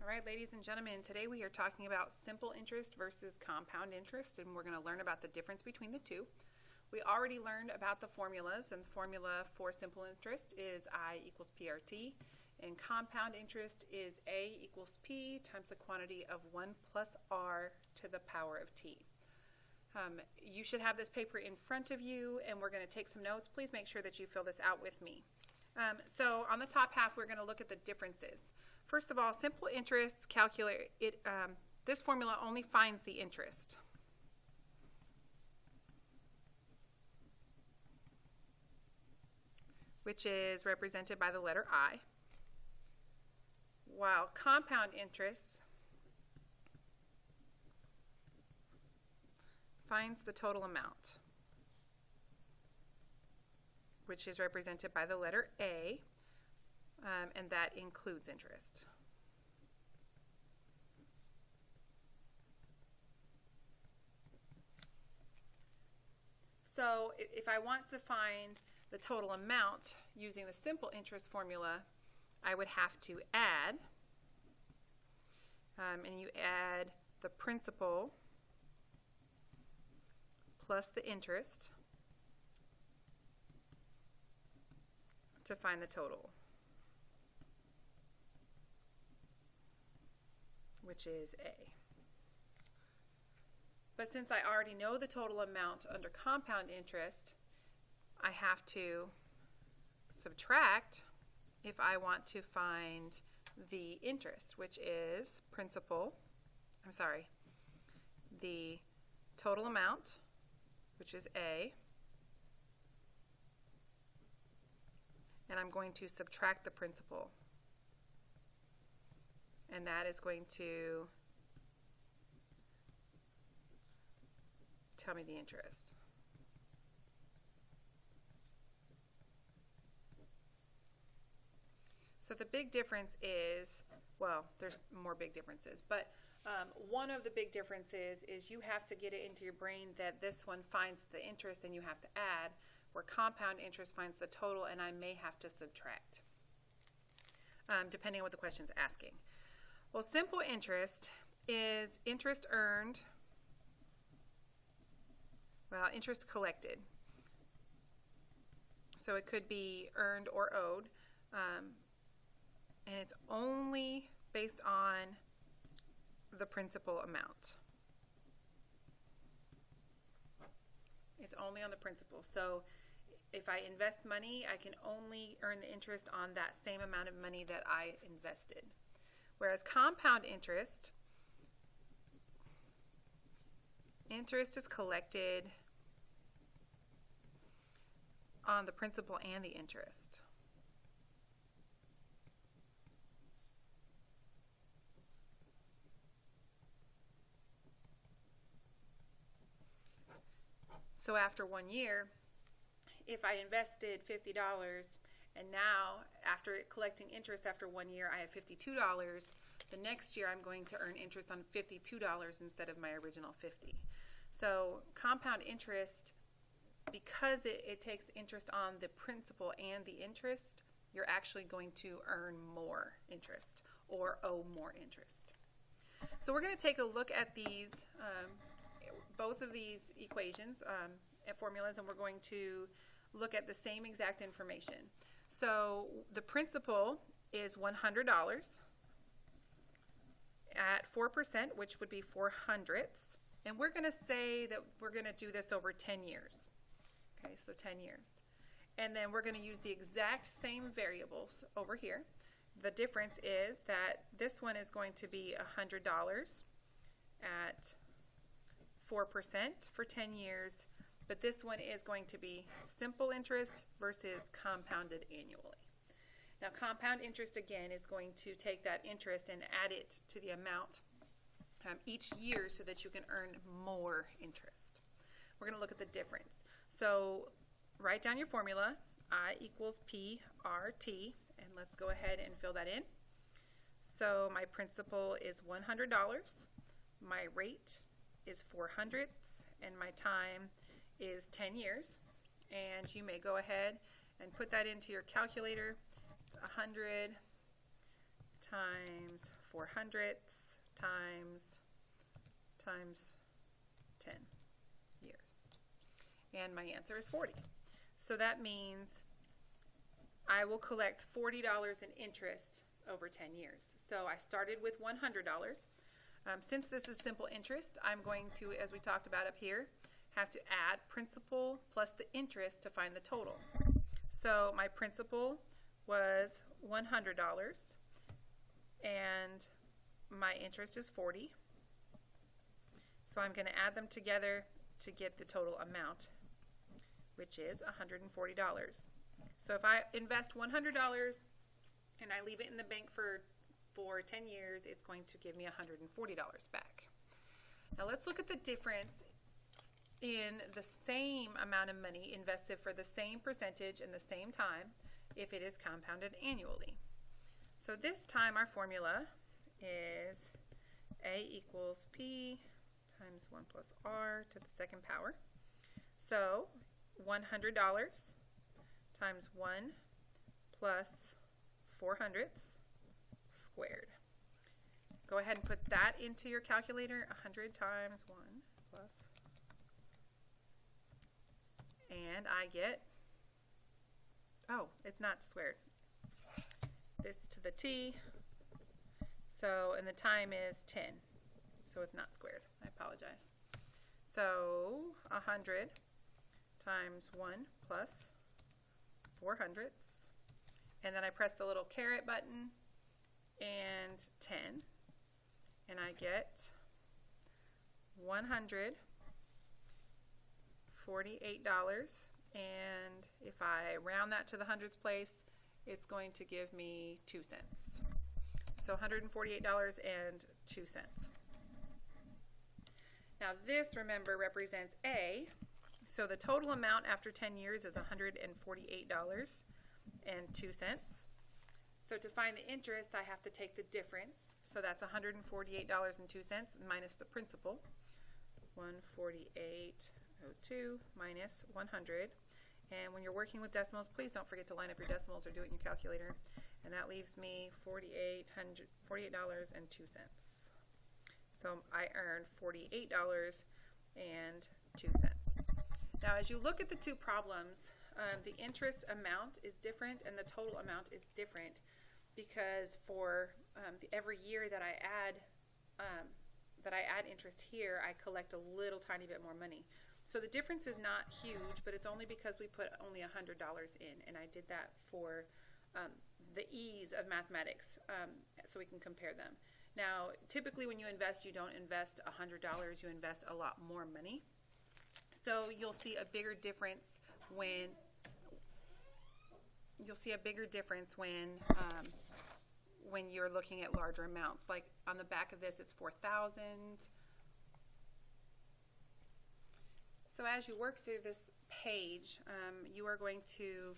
All right, ladies and gentlemen, today we are talking about simple interest versus compound interest, and we're going to learn about the difference between the two. We already learned about the formulas, and the formula for simple interest is I equals PRT, and compound interest is A equals P times the quantity of 1 plus R to the power of T. You should have this paper in front of you, and we're going to take some notes. Please make sure that you fill this out with me. So on the top half, we're going to look at the differences. First of all, simple interest calculate it. This formula only finds the interest. Which is represented by the letter I. While compound interest finds the total amount, which is represented by the letter A, and that includes interest. So if I want to find the total amount using the simple interest formula, I would have to add, and you add the principal plus the interest to find the total, which is A. But since I already know the total amount under compound interest, I have to subtract if I want to find the interest, which is the total amount, which is A, and I'm going to subtract the principal, and that is going to tell me the interest. So the big difference is, well, there's more big differences, but one of the big differences is you have to get it into your brain that this one finds the interest and you have to add, where compound interest finds the total and I may have to subtract, depending on what the question's asking. Well, simple interest is interest earned, well, interest collected. So it could be earned or owed, and it's only based on the principal amount. It's only on the principal. So if I invest money, I can only earn the interest on that same amount of money that I invested. Whereas compound interest is collected on the principal and the interest. So after 1 year, if I invested $50 and now after collecting interest after 1 year I have $52, the next year I'm going to earn interest on $52 instead of my original $50. So compound interest, because it takes interest on the principal and the interest, you're actually going to earn more interest or owe more interest. So we're going to take a look at these, both of these equations and formulas, and we're going to look at the same exact information. So the principal is $100 at 4%, which would be 4/100, and we're going to say that we're going to do this over 10 years. Okay, so 10 years. And then we're going to use the exact same variables over here. The difference is that this one is going to be $100 at 4% for 10 years, but this one is going to be simple interest versus compounded annually. Now compound interest again is going to take that interest and add it to the amount each year so that you can earn more interest. We're going to look at the difference. So write down your formula, I equals PRT, and let's go ahead and fill that in. So my principal is $100, my rate is 4/100, and my time is 10 years. And you may go ahead and put that into your calculator. 100 times 400 times 10 years. And my answer is 40. So that means I will collect $40 in interest over 10 years. So I started with $100. Since this is simple interest, I'm going to, as we talked about up here, have to add principal plus the interest to find the total. So my principal was $100 and my interest is 40. So I'm going to add them together to get the total amount, which is $140. So if I invest $100 and I leave it in the bank for 10 years, it's going to give me $140 back. Now let's look at the difference in the same amount of money invested for the same percentage in the same time if it is compounded annually. So this time our formula is A equals P times 1 plus R to the second power. So $100 times 1 plus 400 squared. Go ahead and put that into your calculator. 100 times 1 plus, and I get, oh, it's not squared. This to the t. So, and the time is 10. So it's not squared. I apologize. So 100 times 1 plus 400. And then I press the little caret button and 10. And I get $148. And if I round that to the hundreds place, it's going to give me 2 cents. So $148.02. Now this, remember, represents A. So the total amount after 10 years is $148.02. So to find the interest, I have to take the difference. So that's $148.02 minus the principal. 148.02 minus 100. And when you're working with decimals, please don't forget to line up your decimals or do it in your calculator. And that leaves me $48.02. So I earned $48.02. Now as you look at the two problems, the interest amount is different and the total amount is different because for every year that I add interest here, I collect a little tiny bit more money. So the difference is not huge, but it's only because we put only $100 in, and I did that for the ease of mathematics, so we can compare them. Now, typically when you invest, you don't invest $100, you invest a lot more money. So you'll see a bigger difference when when you're looking at larger amounts. Like on the back of this, it's 4,000. So as you work through this page, you are going to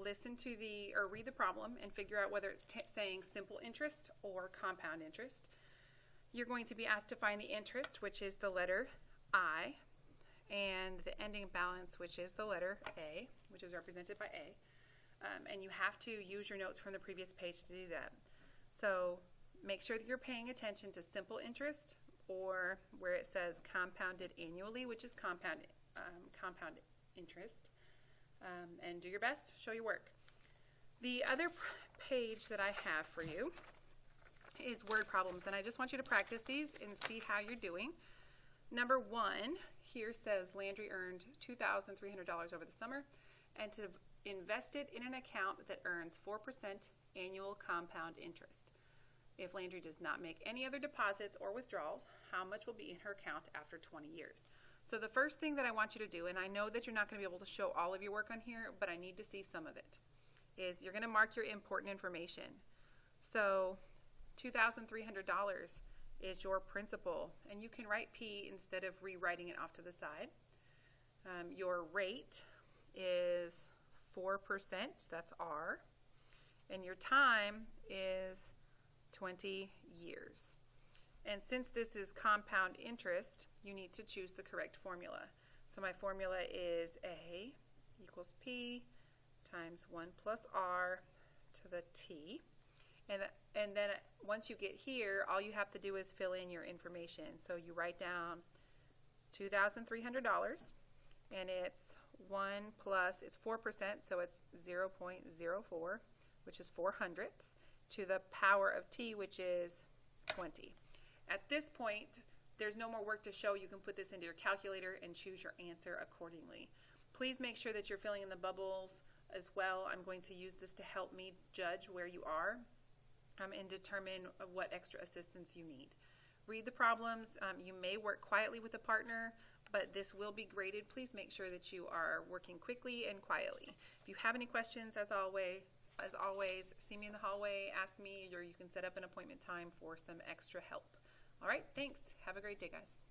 listen to or read the problem and figure out whether it's saying simple interest or compound interest. You're going to be asked to find the interest, which is the letter I, and the ending balance, which is the letter A, which is represented by A. And you have to use your notes from the previous page to do that. So make sure that you're paying attention to simple interest, or where it says compounded annually, which is compound interest, and do your best, show your work. The other page that I have for you is word problems, and I just want you to practice these and see how you're doing. Number 1 here says Landry earned $2,300 over the summer and to invest it in an account that earns 4% annual compound interest. If Landry does not make any other deposits or withdrawals, how much will be in her account after 20 years? So the first thing that I want you to do, and I know that you're not going to be able to show all of your work on here, but I need to see some of it, is you're going to mark your important information. So $2,300 is your principal, and you can write P instead of rewriting it off to the side. Your rate is 4%, that's R, and your time is 20 years. And since this is compound interest, you need to choose the correct formula. So my formula is A equals P times 1 plus R to the T. And And then once you get here, all you have to do is fill in your information. So you write down $2,300, and it's 1 plus, it's 4%, so it's 0.04, which is 4 hundredths, to the power of t, which is 20. At this point, there's no more work to show. You can put this into your calculator and choose your answer accordingly. Please make sure that you're filling in the bubbles as well. I'm going to use this to help me judge where you are and determine what extra assistance you need. Read the problems. You may work quietly with a partner, but this will be graded. Please make sure that you are working quickly and quietly. If you have any questions, as always, see me in the hallway, ask me, or you can set up an appointment time for some extra help. All right, thanks. Have a great day, guys.